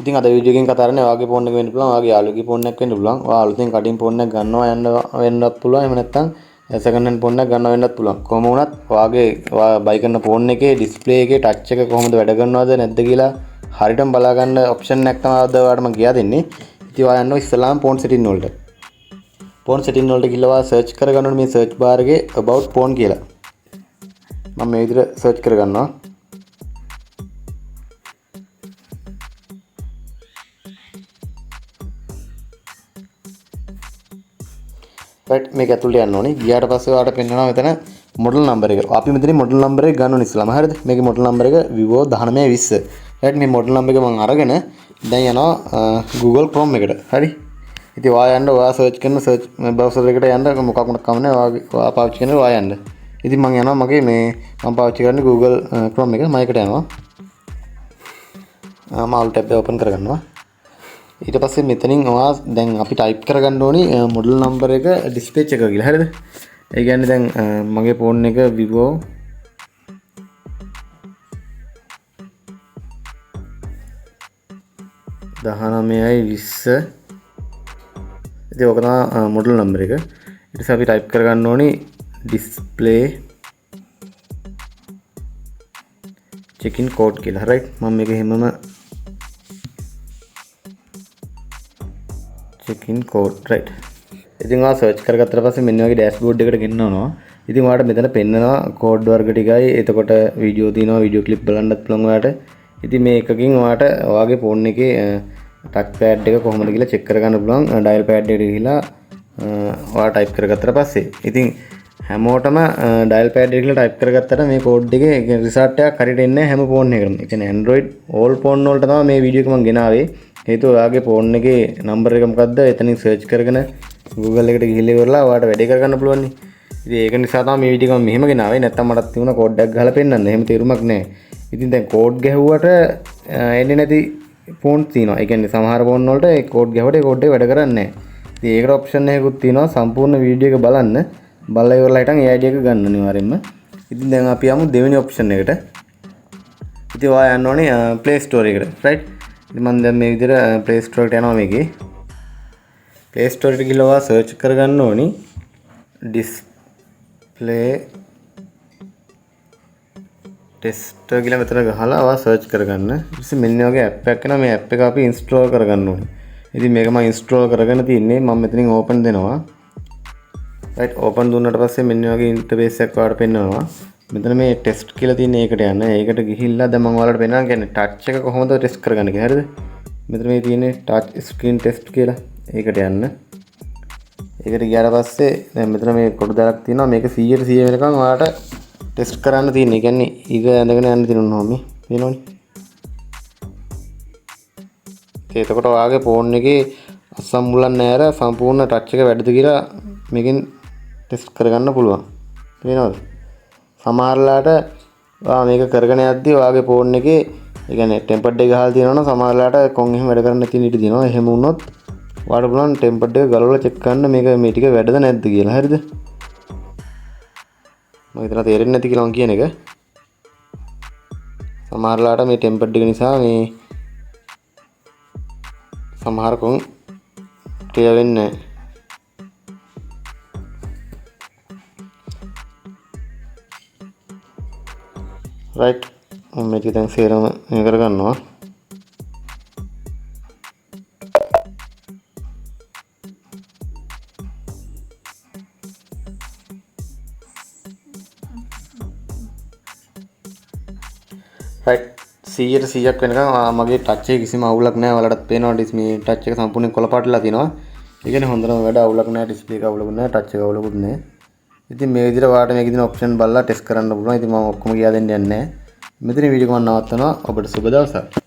ඉතින් අද වීඩියෝ එකෙන් කතා කරන්නේ ඔයාගේ ෆෝන් එක වෙන්න පුළුවන්, ඔයාගේ යාළුවගේ ෆෝන් එකක් වෙන්න පුළුවන්. ඔයා අලුතෙන් කටින් ෆෝන් එකක් ගන්නවා වෙන්නත් පුළුවන්. එහෙම නැත්නම් සෙකන්ඩ් හෑන්ඩ් ෆෝන් එකක් ගන්නවා වෙන්නත් පුළුවන්. කොහොම වුණත් ඔයා බයි කරන ෆෝන් එකේ ඩිස්ප්ලේ එකේ ටච් එක කොහොමද වැඩ කරනවද නැද්ද කියලා හරියටම බලා ගන්න ඔප්ෂන් එකක් තමයි අද ඔයාලට මම කියා දෙන්නේ. ඉතින් ඔයා යනවා ඉස්සලාම ෆෝන් සෙටින් වලට. ෆෝන් සෙටින් වලට ගිහලා ඔයා සර්ච් කරගන්න ඕනේ මේ සර්ච් බාර් එකේ about phone කියලා. මම මේ විදිහට සර්ච් කරගන්නවා. right මේක ඇතුළට යන්න ඕනේ. ගියාට පස්සේ ඔයාලට පෙන්නනවා මෙතන මොඩල් නම්බර් එක. අපි මෙතන මොඩල් නම්බර් එක ගන්න ඕනේ ඉස්සලාම. හරිද? මේකේ මොඩල් නම්බර් එක Vivo 1920. right මේ මොඩල් නම්බර් එක මම අරගෙන දැන් යනවා Google Chrome එකට. හරි? ඉතින් ඔයා සර්ච් කරන සර්ච් බ්‍රවුසර් එකට යන්න මොකක් වුණත් කම නැහැ. ඔයා පාවිච්චි කරන ඔයා යන්න. ඉතින් මම යනවා මගේ මම පාවිච්චි කරන්නේ Google Chrome එක. මම ඒකට යනවා. මාළු ටැබ් එක ඕපන් කරගන්නවා. ඊට පස්සේ මෙතනින් ඔයා දැන් අපි ටයිප් කරගන්න ඕනි මොඩල් නම්බර් එක ඩිස්ප්ලේ එක කියලා. හරිද? ඒ කියන්නේ දැන් මගේ ෆෝන් එක Vivo දහනමයයි 20. ඉතින් ඔක තමයි මොඩල් නම්බර් එක. ඊට පස්සේ අපි ටයිප් කරගන්න ඕනි ඩිස්ප්ලේ චෙකින් කෝඩ් කියලා. right මම මේක හැමම චෙකින් කෝඩ් right. ඉතින් ඔයා සර්ච් කරගත්තට පස්සේ මෙන්න වගේ ඩෑෂ්බෝඩ් එකට ගෙන්නනවා. ඉතින් ඔයාලට මෙතන පෙන්නනවා කෝඩ් වර්ග ටිකයි. එතකොට වීඩියෝ තියෙනවා, වීඩියෝ ක්ලිප් බලන්නත් පුළුවන් ඔයාලට. ඉතින් මේ එකකින් ඔයාලට ඔයාගේ ෆෝන් එකේ ටච් පෑඩ් එක කොහොමද කියලා චෙක් කරගන්න පුළුවන්. ඩයල් පෑඩ් එකට ගිහිලා ඔයා ටයිප් කරගත්තට පස්සේ ඉතින් හැමෝටම ඩයල් පෑඩ් එක කියලා ටයිප් කරගත්තට මේ කෝඩ් එකේ රිසල්ට් එකක් හරියට එන්නේ නැහැ හැම ෆෝන් එකකටම. ඒ කියන්නේ Android all ෆෝන් වලට තමයි මේ වීඩියෝ එක මම ගෙනාවේ. හේතුව ඔයාගේ ෆෝන් එකේ නම්බර් එක මොකද්ද එතනින් සර්ච් කරගෙන Google එකට ගිහිල්ලා ඉවරලා ඔයාලට වැඩේ කරගන්න පුළුවන් නේ. ඉතින් ඒක නිසා තමයි මේ වීඩියෝ එක මම මෙහෙම ගෙනාවේ. නැත්තම් මටත් තිබුණා කෝඩ් එකක් ගහලා පෙන්නන්න. එහෙම තේරුමක් නැහැ. ඉතින් දැන් කෝඩ් ගැහුවට එන්නේ නැති ෆෝන් තියෙනවා. ඒ කියන්නේ සමහර ෆෝන් වලට ඒ කෝඩ් ගැහුවට ඒ කෝඩ් එක වැඩ කරන්නේ නැහැ. ඉතින් ඒකට ඔප්ෂන් එකකුත් තියෙනවා. සම්පූර්ණ වීඩියෝ එක බලන්න. බලලා ඉවරලා හිටන් ඒ ID එක ගන්න අනිවාර්යෙන්ම. ඉතින් දැන් අපි යමු දෙවෙනි ඔප්ෂන් එකට. ඉතින් ඔයා යන්න ඕනේ Play Store එකට. right ඉතින් මම දැන් මේ විදිහට Play Store එකට යනවා මේකේ. Play Store එකට ගිහලා ඔයා සර්ච් කරගන්න ඕනි display tester කියලා මෙතන ගහලා ඔයා සර්ච් කරගන්න. ඊට පස්සේ මෙන්න වගේ app එකක් එනවා. මේ app එක අපි install කරගන්න ඕනේ. ඉතින් මේක මම install කරගෙන තින්නේ. මම මෙතනින් open දෙනවා. right open දුන්නාට පස්සේ මෙන්න වගේ interface එකක් ඔයාලට පෙන්නනවා. මෙතන මේ test කියලා තියෙන ඒකට යන්න. ඒකට ගිහිල්ලා දැන් මම ඔයාලට පෙන්නනවා කියන්නේ touch එක කොහොමද test කරගන්නේ කියලා. හරිද? මෙතන මේ තියෙන්නේ touch screen test කියලා. ඒකට යන්න. ඒකට ගියාට පස්සේ දැන් මෙතන මේ කොටු දාලක් තියෙනවා. මේක 100ට 100 වෙනකන් ඔයාලට ටෙස්ට් කරන්න තියෙන්නේ. ඒ කියන්නේ ඉර ඇඳගෙන යන්න තියෙනවා මේ. පේනවනේ. එතකොට ඔයාගේ ෆෝන් එකේ අසම්බුලන් නැර සම්පූර්ණ ටච් එක වැඩද කියලා මේකෙන් ටෙස්ට් කරගන්න පුළුවන්. පේනවද? සමහරලාට ඔයා මේක කරගෙන යද්දී ඔයාගේ ෆෝන් එකේ ඒ කියන්නේ ටෙම්පර්ඩ් එක ගහලා තියෙනවා නම් සමහරලාට කොන් එහෙම වැඩ කරන්න තියෙන ඉඩ තියෙනවා. එහෙම වුණොත් ඔයාලට පුළුවන් ටෙම්පර්ඩ් එක ගලවලා චෙක් කරන්න මේක මේ ටික වැඩද නැද්ද කියලා. හරිද? මම හිතලා තේරෙන්නේ නැති කියලා මම කියන එක. සමහරලාට මේ ටෙම්පර්ඩ් එක නිසා මේ සමහර කොන් ක්ලියර් වෙන්නේ නැහැ. right මම මේක දැන් සේරම මේ කරගන්නවා. right 100ට 100ක් වෙනකන් මගේ ටච් එකේ කිසිම අවුලක් නැහැ. ඔයාලටත් පේනවා මේ ටච් එක සම්පූර්ණයෙන් කොළපාටලා තියෙනවා. ඒ කියන්නේ හොඳටම වැඩ අවුලක් නැහැ. ඩිස්ප්ලේ එක අවුලකුත් නැහැ. ටච් එක අවුලකුත් නැහැ. ඉතින් මේ විදිහට ඔයාලට මේකේ තියෙන ඔප්ෂන් බලලා ටෙස්ට් කරන්න පුළුවන්. ඉතින් මම ඔක්කොම කියා දෙන්න යන්නේ නැහැ. මෙතන වීඩියෝ එක මම නවත්තනවා. ඔබට සුබ දවසක්.